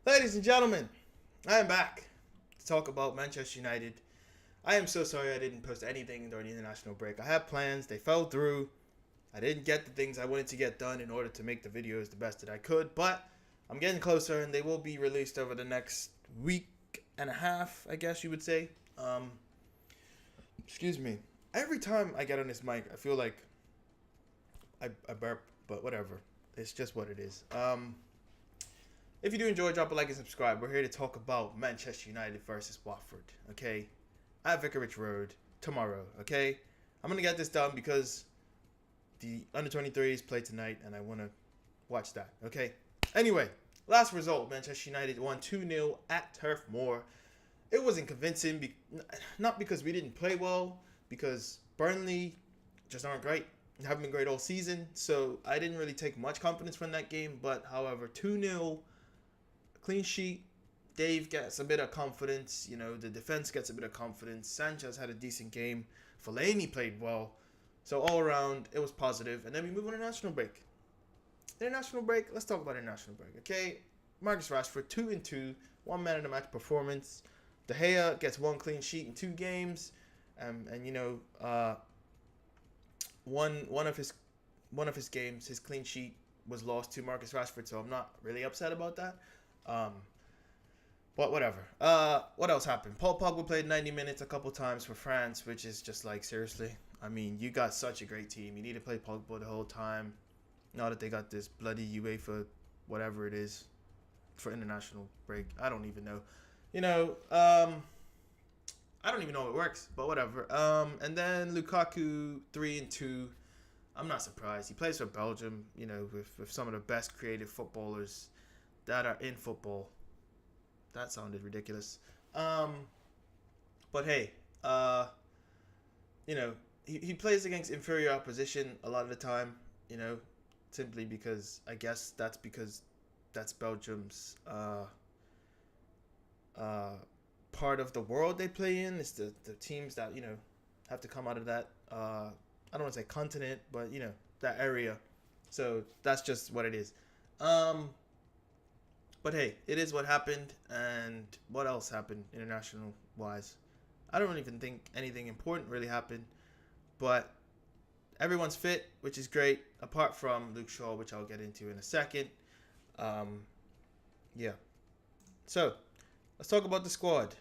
Ladies and gentlemen, I am back to talk about Manchester United. I am so sorry I didn't post anything during the international break. I had plans, they fell through. I didn't get the things I wanted to get done in order to make the videos the best that I could, but I'm getting closer and they will be released over the next week and a half, I guess you would say. Excuse me. Every time I get on this mic, I feel like I burp, but whatever. It's just what it is. If you do enjoy, drop a like and subscribe. We're here to talk about Manchester United versus Watford, okay? At Vicarage Road tomorrow, okay? I'm going to get this done because the under-23s play tonight and I want to watch that, okay? Anyway, last result, Manchester United won 2-0 at Turf Moor. It wasn't convincing, not because we didn't play well, because Burnley just aren't great. They haven't been great all season, so I didn't really take much confidence from that game. But, however, 2-0, clean sheet. Dave gets a bit of confidence. You know, the defense gets a bit of confidence. Sanchez had a decent game. Fellaini played well. So, all around, it was positive. And then we move on to international break. International break, let's talk about international break, okay? Marcus Rashford, 2-2, 1 man of the match performance. De Gea gets 1 clean sheet in 2 games. And you know, one of his games, his clean sheet was lost to Marcus Rashford, so I'm not really upset about that. But whatever. What else happened? Paul Pogba played 90 minutes a couple times for France, which is just like, seriously. I mean, you got such a great team. You need to play Pogba the whole time. Now that they got this bloody UEFA, whatever it is, for international break. I don't even know. You know, I don't even know how it works, but whatever. And then Lukaku, 3-2. I'm not surprised. He plays for Belgium, you know, with some of the best creative footballers that are in football. That sounded ridiculous. But hey, you know, he plays against inferior opposition a lot of the time, you know, simply because I guess that's Belgium's part of the world they play in. It's the teams that, you know, have to come out of that I don't want to say continent, but you know, that area. So that's just what it is. But hey, it is what happened. And what else happened international wise? I don't even think anything important really happened. But everyone's fit, which is great, apart from Luke Shaw, which I'll get into in a second. Yeah. So let's talk about the squad.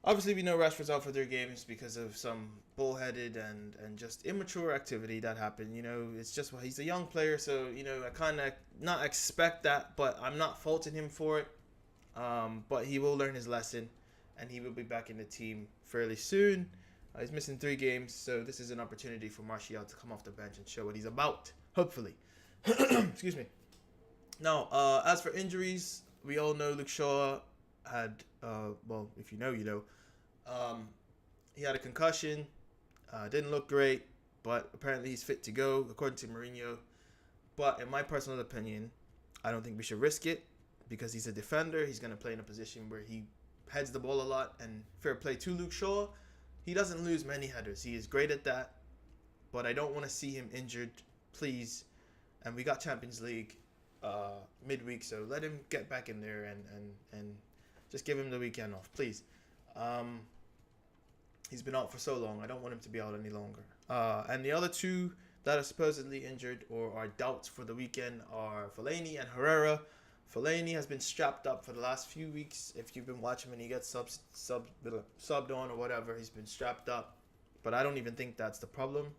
Obviously, we know Rashford's out for 3 games because of some bullheaded and just immature activity that happened. You know, it's just, well, he's a young player, so, you know, I kind of not expect that, but I'm not faulting him for it. But he will learn his lesson, and he will be back in the team fairly soon. He's missing 3 games, so this is an opportunity for Martial to come off the bench and show what he's about, hopefully. Excuse me. Now, as for injuries, we all know Luke Shaw had, well, if you know, you know. He had a concussion, didn't look great, but apparently he's fit to go, according to Mourinho. But in my personal opinion, I don't think we should risk it because he's a defender. He's going to play in a position where he heads the ball a lot, and fair play to Luke Shaw. He doesn't lose many headers. He is great at that, but I don't want to see him injured, please. And we got Champions League midweek, so let him get back in there and just give him the weekend off, please. He's been out for so long. I don't want him to be out any longer. And the other 2 that are supposedly injured or are doubts for the weekend are Fellaini and Herrera. Fellaini has been strapped up for the last few weeks. If you've been watching when he gets subbed on or whatever, he's been strapped up. But I don't even think that's the problem.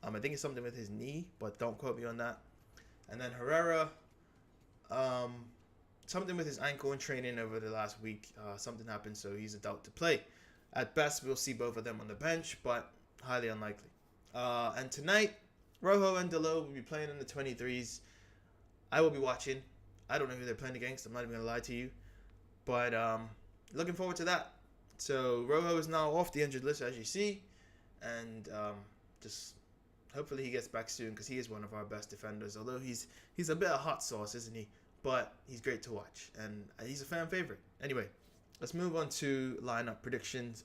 I think it's something with his knee, but don't quote me on that. And then Herrera, something with his ankle in training over the last week. Something happened, so he's a doubt to play. At best, we'll see both of them on the bench, but highly unlikely. And tonight, Rojo and Delo will be playing in the 23s. I will be watching. I don't know who they're playing against. I'm not even going to lie to you. But looking forward to that. So Rojo is now off the injured list, as you see. And just hopefully he gets back soon because he is one of our best defenders. Although he's a bit of hot sauce, isn't he? But he's great to watch. And he's a fan favorite. Anyway, let's move on to lineup predictions.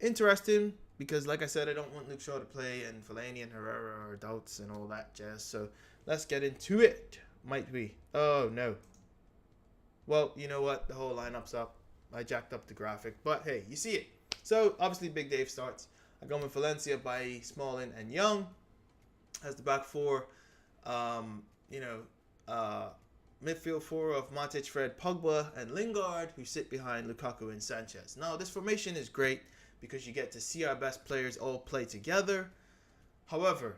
Interesting because, like I said, I don't want Luke Shaw to play, and Fellaini and Herrera are doubts and all that jazz. So let's get into it. Might be. Oh, no. Well, you know what? The whole lineup's up. I jacked up the graphic. But, hey, you see it. So, obviously, Big Dave starts. I go with Valencia by Smalling and Young as the back four. You know, midfield four of Matic, Fred, Pogba, and Lingard, who sit behind Lukaku and Sanchez. Now, this formation is great because you get to see our best players all play together. However,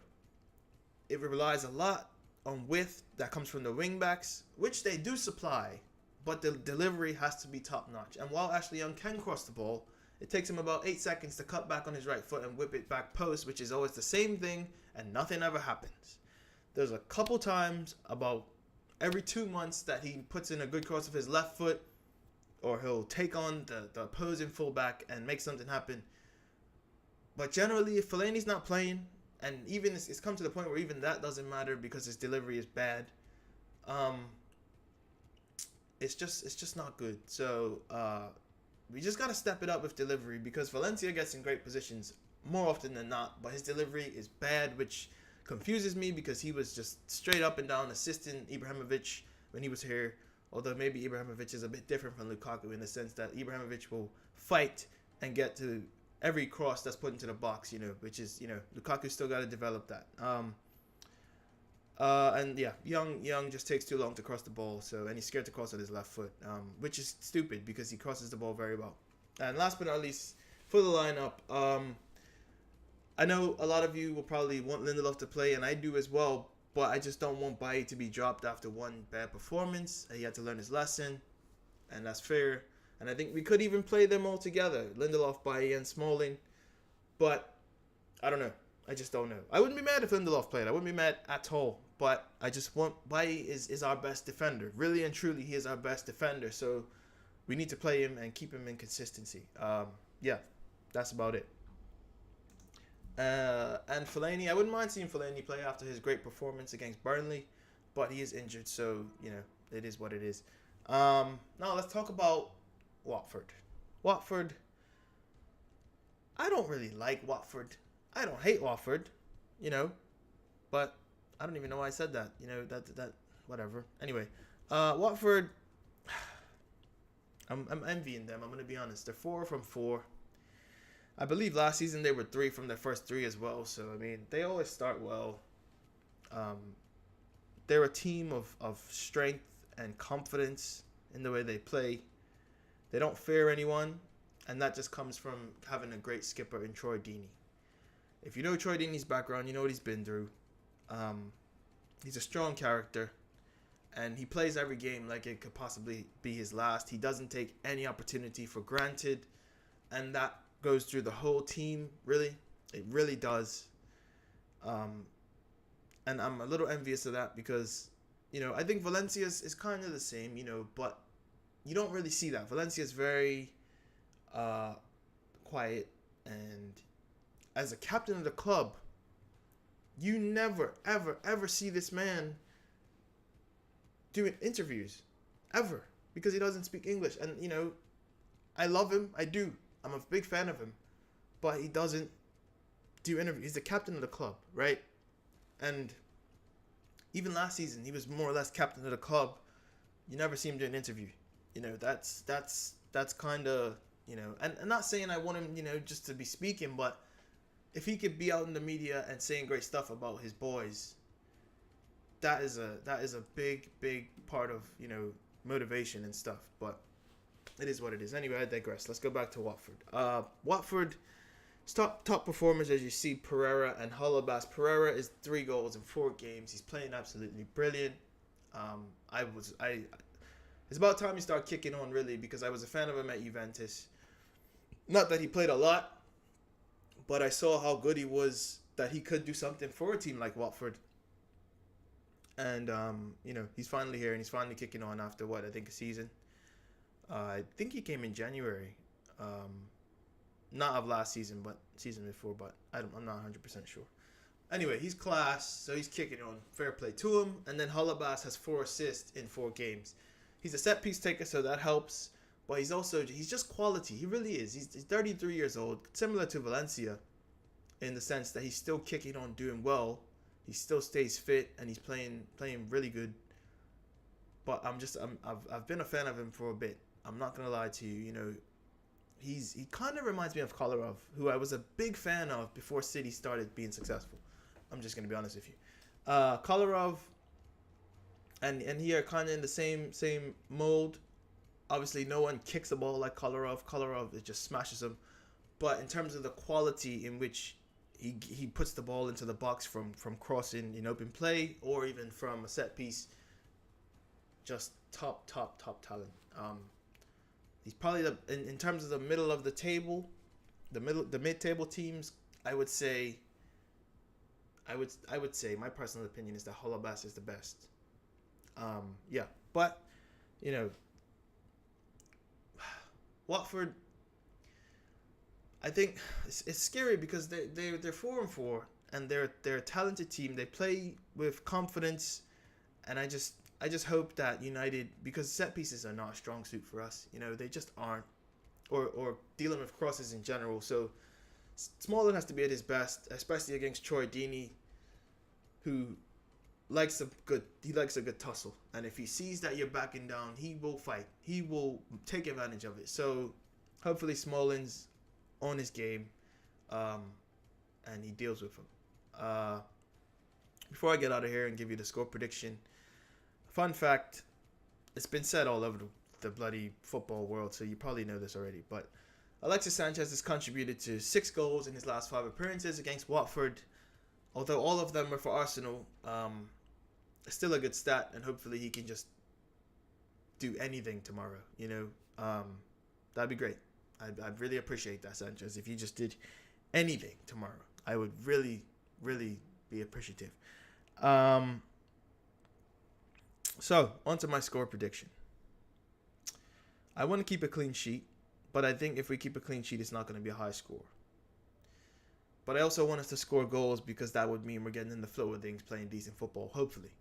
it relies a lot on width that comes from the wingbacks, which they do supply, but the delivery has to be top-notch. And while Ashley Young can cross the ball, it takes him about 8 seconds to cut back on his right foot and whip it back post, which is always the same thing, and nothing ever happens. There's a couple times about every 2 months that he puts in a good cross of his left foot, or he'll take on the opposing fullback and make something happen. But generally, if Fellaini's not playing, and even it's come to the point where even that doesn't matter because his delivery is bad, it's just not good. So we just got to step it up with delivery, because Valencia gets in great positions more often than not, but his delivery is bad, which confuses me because he was just straight up and down assisting Ibrahimovic when he was here. Although maybe Ibrahimovic is a bit different from Lukaku in the sense that Ibrahimovic will fight and get to every cross that's put into the box, you know, which is, you know, Lukaku still got to develop that. And yeah, Young just takes too long to cross the ball, and he's scared to cross with his left foot, which is stupid because he crosses the ball very well. And last but not least, for the lineup, I know a lot of you will probably want Lindelof to play, and I do as well, but I just don't want Bailly to be dropped after one bad performance. He had to learn his lesson, and that's fair. And I think we could even play them all together, Lindelof, Bailly, and Smalling. But I don't know. I just don't know. I wouldn't be mad if Lindelof played. I wouldn't be mad at all. But I just want Bailly is our best defender. Really and truly, he is our best defender. So we need to play him and keep him in consistency. Yeah, that's about it. And Fellaini, I wouldn't mind seeing Fellaini play after his great performance against Burnley, but he is injured, so, you know, it is what it is. Now let's talk about Watford. Watford, I don't really like Watford. I don't hate Watford, you know, but I don't even know why I said that, you know, that whatever. Anyway, Watford, I'm envying them, I'm going to be honest. They're 4 from 4. I believe last season they were 3 from their first 3 as well. So, I mean, they always start well. They're a team of strength and confidence in the way they play. They don't fear anyone, and that just comes from having a great skipper in Troy Deeney. If you know Troy Deeney's background, you know what he's been through. He's a strong character, and he plays every game like it could possibly be his last. He doesn't take any opportunity for granted, and that goes through the whole team, really. It really does. And I'm a little envious of that because, you know, I think Valencia is kind of the same, you know, but you don't really see that. Valencia is very quiet, and as a captain of the club, you never, ever, ever see this man doing interviews, ever, because he doesn't speak English. And, you know, I love him. I do. I'm a big fan of him, but he doesn't do interviews. He's the captain of the club, right? And even last season, he was more or less captain of the club. You never see him do an interview. You know, that's kind of, you know, and I'm not saying I want him, you know, just to be speaking, but if he could be out in the media and saying great stuff about his boys, that is a big part of, you know, motivation and stuff. But it is what it is. Anyway, I digress. Let's go back to Watford. Watford top performers, as you see, Pereira and Holobas. Pereira is 3 goals in 4 games. He's playing absolutely brilliant. It's about time he started kicking on, really, because I was a fan of him at Juventus. Not that he played a lot, but I saw how good he was, that he could do something for a team like Watford. And, you know, he's finally here, and he's finally kicking on after, I think a season. I think he came in January. Not of last season, but season before, but I'm not 100% sure. Anyway, he's class, so he's kicking on. Fair play to him. And then Holobas has 4 assists in 4 games. He's a set piece taker, so that helps. But he's just quality. He really is. He's 33 years old, similar to Valencia, in the sense that he's still kicking on, doing well. He still stays fit, and he's playing really good. but I've been a fan of him for a bit. I'm not gonna lie to you. You know, he kind of reminds me of Kolarov, who I was a big fan of before City started being successful. I'm just gonna be honest with you. Kolarov and he are kind of in the same mold. Obviously, no one kicks the ball like Kolarov. Kolarov, it just smashes him. But in terms of the quality in which he puts the ball into the box from crossing in open play or even from a set piece, just top talent. He's probably in terms of the middle of the table, the mid table teams. I would say my personal opinion is that Holobas is the best. Yeah, but you know, Watford, I think it's scary because they're 4-4 and they're a talented team. They play with confidence, and I just hope that United, because set pieces are not a strong suit for us. You know, they just aren't, or dealing with crosses in general. So Smalling has to be at his best, especially against Troy Deeney, who likes a good tussle. And if he sees that you're backing down, he will fight. He will take advantage of it. So hopefully Smalling's on his game, and he deals with him. Before I get out of here and give you the score prediction, fun fact, it's been said all over the bloody football world, so you probably know this already, but Alexis Sanchez has contributed to 6 goals in his last 5 appearances against Watford. Although all of them were for Arsenal, it's still a good stat, and hopefully he can just do anything tomorrow. You know, that'd be great. I'd really appreciate that, Sanchez. If you just did anything tomorrow, I would really, really be appreciative. So, on to my score prediction. I want to keep a clean sheet, but I think if we keep a clean sheet, it's not going to be a high score. But I also want us to score goals because that would mean we're getting in the flow of things, playing decent football, hopefully.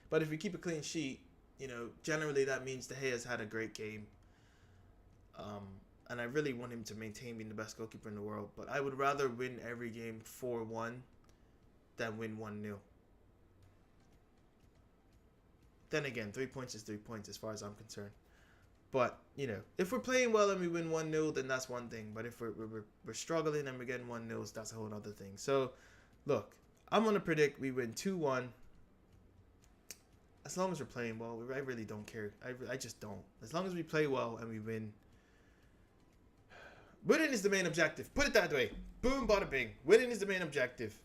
But if we keep a clean sheet, you know, generally that means De Gea's had a great game. And I really want him to maintain being the best goalkeeper in the world. But I would rather win every game 4-1 than win 1-0. Then again, 3 points is 3 points as far as I'm concerned. But, you know, if we're playing well and we win 1-0, then that's one thing. But if we're struggling and we're getting 1-0, that's a whole other thing. So, look, I'm going to predict we win 2-1. As long as we're playing well, I really don't care. I just don't. As long as we play well and we win. Winning is the main objective. Put it that way. Boom, bada bing. Winning is the main objective.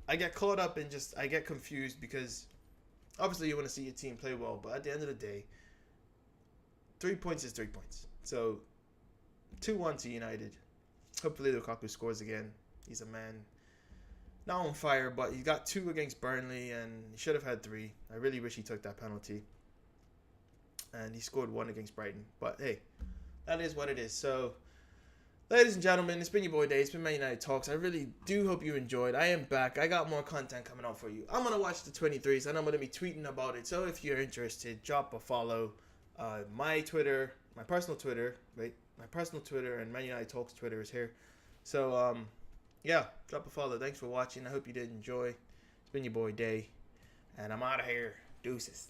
I get caught up in I get confused because obviously you want to see your team play well, but at the end of the day, 3 points is 3 points. So 2-1 to United. Hopefully Lukaku scores again. He's a man. Not on fire, but he got 2 against Burnley and he should have had 3. I really wish he took that penalty. And he scored 1 against Brighton. But hey, that is what it is. So, ladies and gentlemen, it's been your boy Dave. It's been Man United Talks. I really do hope you enjoyed. I am back. I got more content coming out for you. I'm going to watch the 23s and I'm going to be tweeting about it. So if you're interested, drop a follow. My Twitter, my personal Twitter, and Man United Talks Twitter is here. So, yeah, drop a follow. Thanks for watching. I hope you did enjoy. It's been your boy Day. And I'm out of here. Deuces.